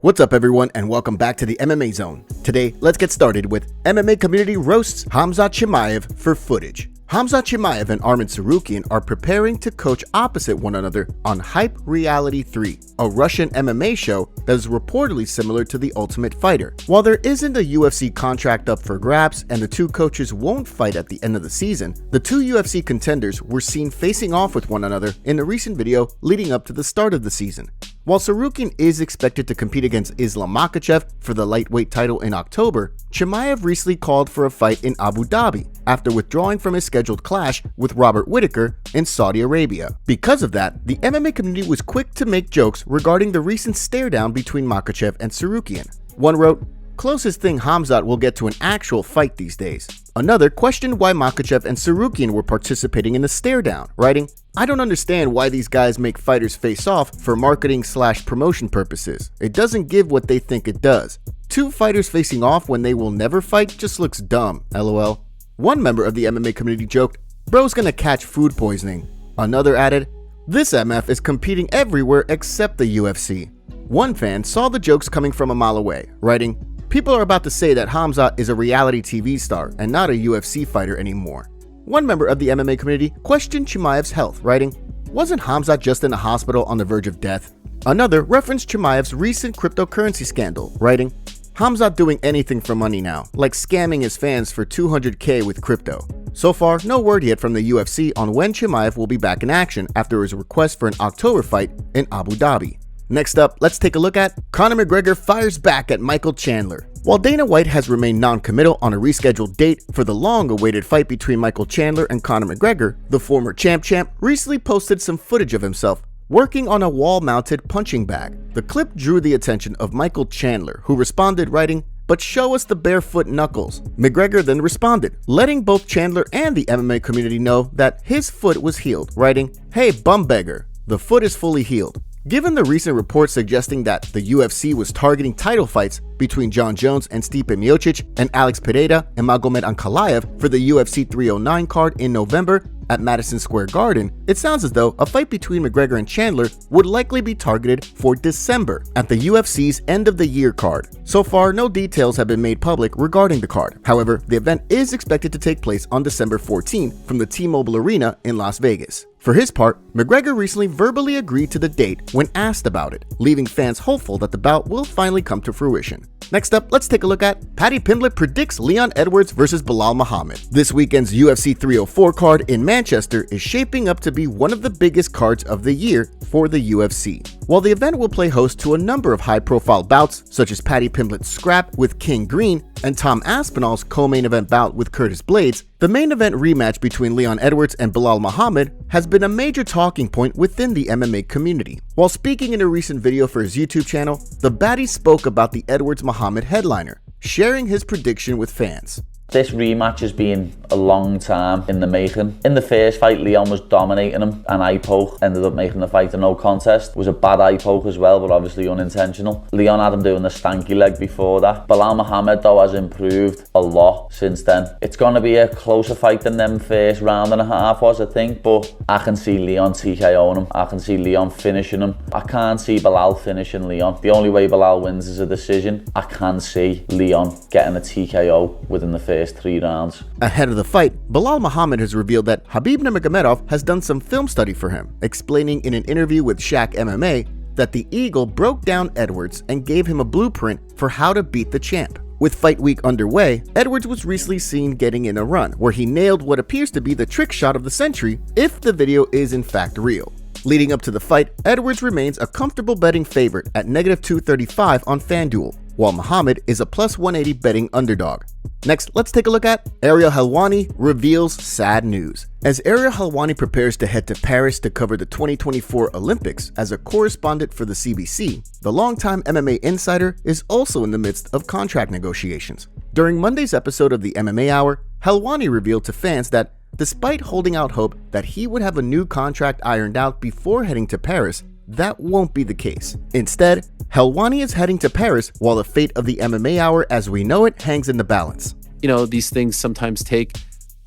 What's up everyone and welcome back to the MMA Zone. Today, let's get started with MMA community roasts Khamzat Chimaev for footage. Khamzat Chimaev and Arman Tsarukyan are preparing to coach opposite one another on Hype Reality 3, a Russian MMA show that is reportedly similar to The Ultimate Fighter. While there isn't a UFC contract up for grabs and the two coaches won't fight at the end of the season, the two UFC contenders were seen facing off with one another in a recent video leading up to the start of the season. While Tsarukyan is expected to compete against Islam Makhachev for the lightweight title in October, Chimaev recently called for a fight in Abu Dhabi after withdrawing from his scheduled clash with Robert Whittaker in Saudi Arabia. Because of that, the MMA community was quick to make jokes regarding the recent stare-down between Makhachev and Tsarukyan. One wrote, "Closest thing Khamzat will get to an actual fight these days." Another questioned why Makhachev and Tsarukyan were participating in the stare-down, writing, "I don't understand why these guys make fighters face off for marketing/promotion purposes. It doesn't give what they think it does. Two fighters facing off when they will never fight just looks dumb, lol." One member of the MMA community joked, "Bro's gonna catch food poisoning." Another added, "This MF is competing everywhere except the UFC." One fan saw the jokes coming from a mile away, writing, "People are about to say that Khamzat is a reality TV star and not a UFC fighter anymore." One member of the MMA community questioned Chimaev's health, writing, "Wasn't Khamzat just in a hospital on the verge of death?" Another referenced Chimaev's recent cryptocurrency scandal, writing, "Khamzat doing anything for money now, like scamming his fans for 200K with crypto." So far, no word yet from the UFC on when Chimaev will be back in action after his request for an October fight in Abu Dhabi. Next up, let's take a look at Conor McGregor fires back at Michael Chandler. While Dana White has remained non-committal on a rescheduled date for the long-awaited fight between Michael Chandler and Conor McGregor, the former champ recently posted some footage of himself working on a wall-mounted punching bag. The clip drew the attention of Michael Chandler, who responded writing, "But show us the barefoot knuckles." McGregor then responded, letting both Chandler and the MMA community know that his foot was healed, writing, "Hey bum beggar, the foot is fully healed." Given the recent reports suggesting that the UFC was targeting title fights between Jon Jones and Stipe Miocic and Alex Pereira and Magomed Ankalaev for the UFC 309 card in November at Madison Square Garden, it sounds as though a fight between McGregor and Chandler would likely be targeted for December at the UFC's end-of-the-year card. So far, no details have been made public regarding the card. However, the event is expected to take place on December 14 from the T-Mobile Arena in Las Vegas. For his part, McGregor recently verbally agreed to the date when asked about it, leaving fans hopeful that the bout will finally come to fruition. Next up, let's take a look at Paddy Pimblett predicts Leon Edwards versus Belal Muhammad. This weekend's UFC 304 card in Manchester is shaping up to be one of the biggest cards of the year for the UFC. While the event will play host to a number of high-profile bouts, such as Paddy Pimblett's scrap with King Green and Tom Aspinall's co-main event bout with Curtis Blades, the main event rematch between Leon Edwards and Belal Muhammad has been a major talking point within the MMA community. While speaking in a recent video for his YouTube channel, the baddie spoke about the Edwards-Muhammad headliner, sharing his prediction with fans. This rematch has been a long time in the making. In the first fight, Leon was dominating him. An eye poke ended up making the fight a no contest. It was a bad eye poke as well, but obviously unintentional. Leon had him doing the stanky leg before that. Belal Muhammad, though, has improved a lot since then. It's going to be a closer fight than them first round and a half was, I think, but I can see Leon TKOing him. I can see Leon finishing him. I can't see Belal finishing Leon. The only way Belal wins is a decision. I can see Leon getting a TKO within the first 3 rounds. Ahead of the fight, Belal Muhammad has revealed that Khabib Nurmagomedov has done some film study for him, explaining in an interview with Shaq MMA that the Eagle broke down Edwards and gave him a blueprint for how to beat the champ. With fight week underway, Edwards was recently seen getting in a run where he nailed what appears to be the trick shot of the century if the video is in fact real. Leading up to the fight, Edwards remains a comfortable betting favorite at -235 on FanDuel, while Muhammad is a +180 betting underdog. Next, let's take a look at Ariel Helwani reveals sad news. As Ariel Helwani prepares to head to Paris to cover the 2024 Olympics as a correspondent for the CBC, the longtime MMA insider is also in the midst of contract negotiations. During Monday's episode of the MMA Hour, Helwani revealed to fans that despite holding out hope that he would have a new contract ironed out before heading to Paris, that won't be the case. Instead, Helwani is heading to Paris while the fate of the MMA Hour as we know it hangs in the balance. You know, these things sometimes take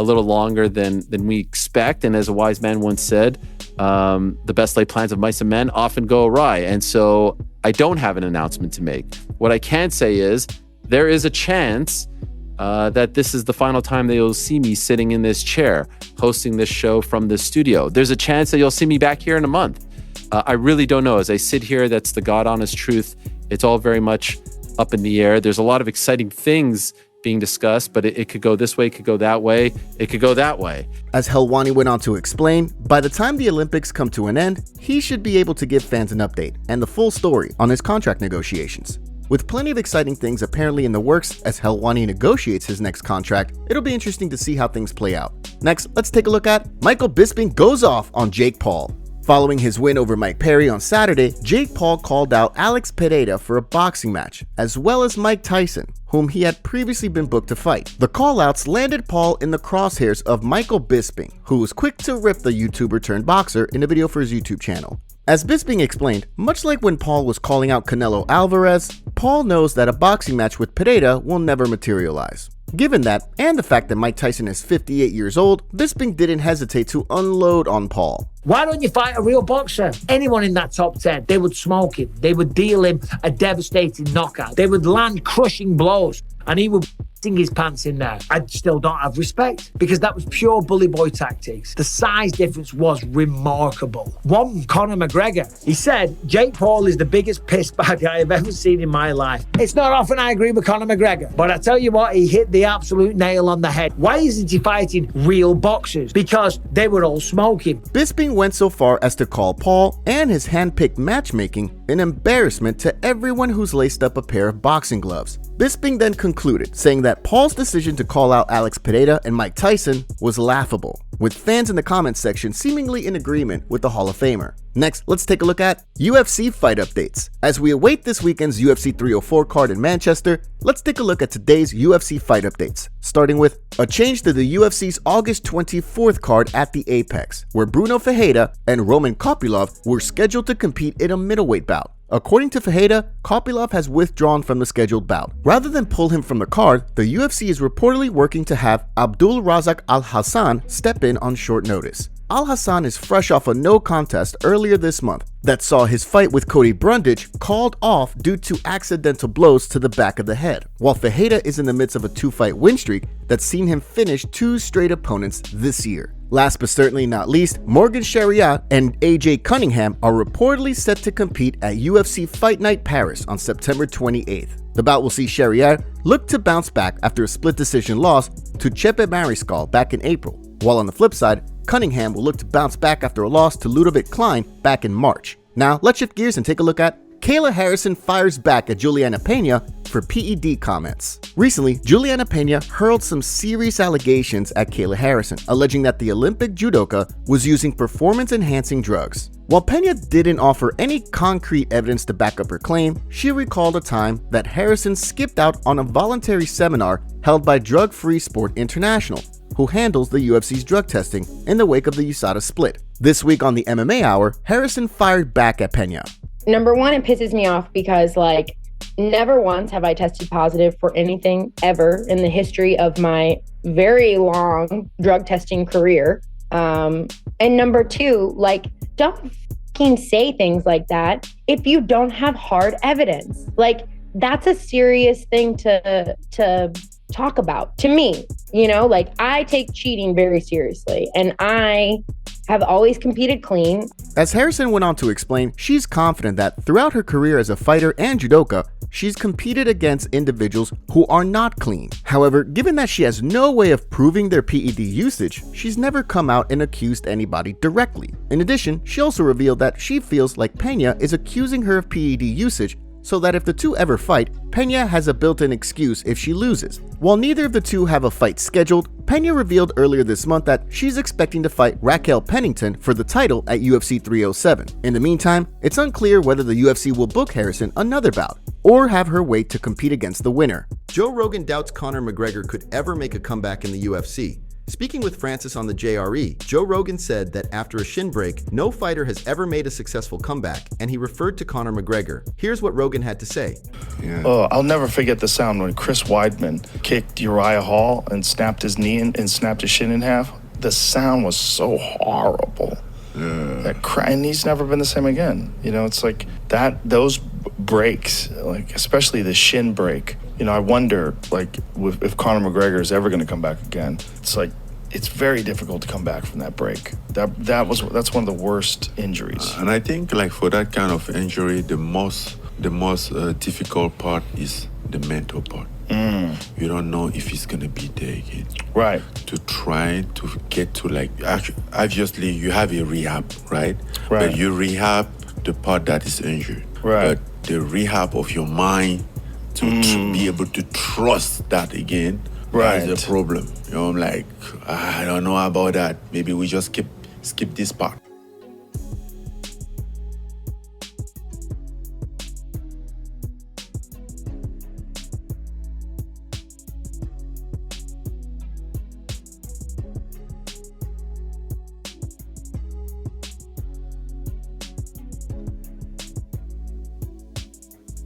a little longer than we expect. And as a wise man once said, the best laid plans of mice and men often go awry. And so I don't have an announcement to make. What I can say is there is a chance that this is the final time that you'll see me sitting in this chair, hosting this show from this studio. There's a chance that you'll see me back here in a month. I really don't know. As I sit here, that's the God honest truth. It's all very much up in the air. There's a lot of exciting things being discussed, but it could go this way, it could go that way, it could go that way. As Helwani went on to explain, by the time the Olympics come to an end, he should be able to give fans an update and the full story on his contract negotiations. With plenty of exciting things apparently in the works as Helwani negotiates his next contract, it'll be interesting to see how things play out. Next, let's take a look at Michael Bisping goes off on Jake Paul. Following his win over Mike Perry on Saturday, Jake Paul called out Alex Pereira for a boxing match, as well as Mike Tyson, whom he had previously been booked to fight. The call-outs landed Paul in the crosshairs of Michael Bisping, who was quick to rip the YouTuber turned boxer in a video for his YouTube channel. As Bisping explained, much like when Paul was calling out Canelo Alvarez, Paul knows that a boxing match with Pereira will never materialize. Given that, and the fact that Mike Tyson is 58 years old, Bisping didn't hesitate to unload on Paul. Why don't you fight a real boxer? Anyone in that top 10, they would smoke him. They would deal him a devastating knockout. They would land crushing blows, and he would sing his pants in there. I still don't have respect because that was pure bully boy tactics. The size difference was remarkable. One Conor McGregor, he said, Jake Paul is the biggest piss bag I have ever seen in my life. It's not often I agree with Conor McGregor, but I tell you what, he hit the absolute nail on the head. Why isn't he fighting real boxers? Because they would all smoke him. Bisping went so far as to call Paul and his hand-picked matchmaking an embarrassment to everyone who's laced up a pair of boxing gloves. Bisping then concluded, saying that Paul's decision to call out Alex Pereira and Mike Tyson was laughable, with fans in the comments section seemingly in agreement with the Hall of Famer. Next, let's take a look at UFC Fight UPDATES. As we await this weekend's UFC 304 card in Manchester, let's take a look at today's UFC Fight UPDATES, starting with a change to the UFC's August 24th card at the Apex, where Bruno Ferreira and Roman Kopylov were scheduled to compete in a middleweight bout. According to Ferreira, Kopylov has withdrawn from the scheduled bout. Rather than pull him from the card, the UFC is reportedly working to have Abdul Razak Al Hassan step in on short notice. Al Hassan is fresh off a no contest earlier this month that saw his fight with Cody Brundage called off due to accidental blows to the back of the head, while Ferreira is in the midst of a 2-fight win streak that's seen him finish 2 straight opponents this year. Last but certainly not least, Morgan Shariat and AJ Cunningham are reportedly set to compete at UFC Fight Night Paris on September 28th. The bout will see Shariat look to bounce back after a split decision loss to Chepe Mariscal back in April, while on the flip side, Cunningham will look to bounce back after a loss to Ludovic Klein back in March. Now, let's shift gears and take a look at Kayla Harrison fires back at Julianna Peña for PED comments. Recently, Julianna Peña hurled some serious allegations at Kayla Harrison, alleging that the Olympic judoka was using performance-enhancing drugs. While Peña didn't offer any concrete evidence to back up her claim, she recalled a time that Harrison skipped out on a voluntary seminar held by Drug Free Sport International, who handles the UFC's drug testing in the wake of the USADA split. This week on the MMA Hour, Harrison fired back at Peña. Number one, it pisses me off because, never once have I tested positive for anything ever in the history of my very long drug testing career. And number two, don't fucking say things like that if you don't have hard evidence. That's a serious thing to talk about to me. I take cheating very seriously, and I have always competed clean. As Harrison went on to explain, she's confident that throughout her career as a fighter and judoka, she's competed against individuals who are not clean. However, given that she has no way of proving their PED usage, she's never come out and accused anybody directly. In addition, she also revealed that she feels like Peña is accusing her of PED usage, so that if the two ever fight, Peña has a built-in excuse if she loses. While neither of the two have a fight scheduled, Peña revealed earlier this month that she's expecting to fight Raquel Pennington for the title at UFC 307. In the meantime, it's unclear whether the UFC will book Harrison another bout, or have her wait to compete against the winner. Joe Rogan doubts Conor McGregor could ever make a comeback in the UFC, Speaking with Francis on the JRE, Joe Rogan said that after a shin break, no fighter has ever made a successful comeback, and he referred to Conor McGregor. Here's what Rogan had to say. Yeah. Oh, I'll never forget the sound when Chris Weidman kicked Uriah Hall and snapped his knee and snapped his shin in half. The sound was so horrible. And he's never been the same again. You know, it's like that, those breaks, like especially the shin break. You know, I wonder, like, if Conor McGregor is ever going to come back again. It's like, it's very difficult to come back from that break. That's one of the worst injuries. And I think, like, for that kind of injury, the most difficult part is the mental part. You don't know if he's gonna be there again. Right. To try to get to, like, obviously you have a rehab, right? Right. But you rehab the part that is injured. Right. But the rehab of your mind to be able to trust that again, right, is a problem. You know, I'm like, I don't know about that. Maybe we just skip this part.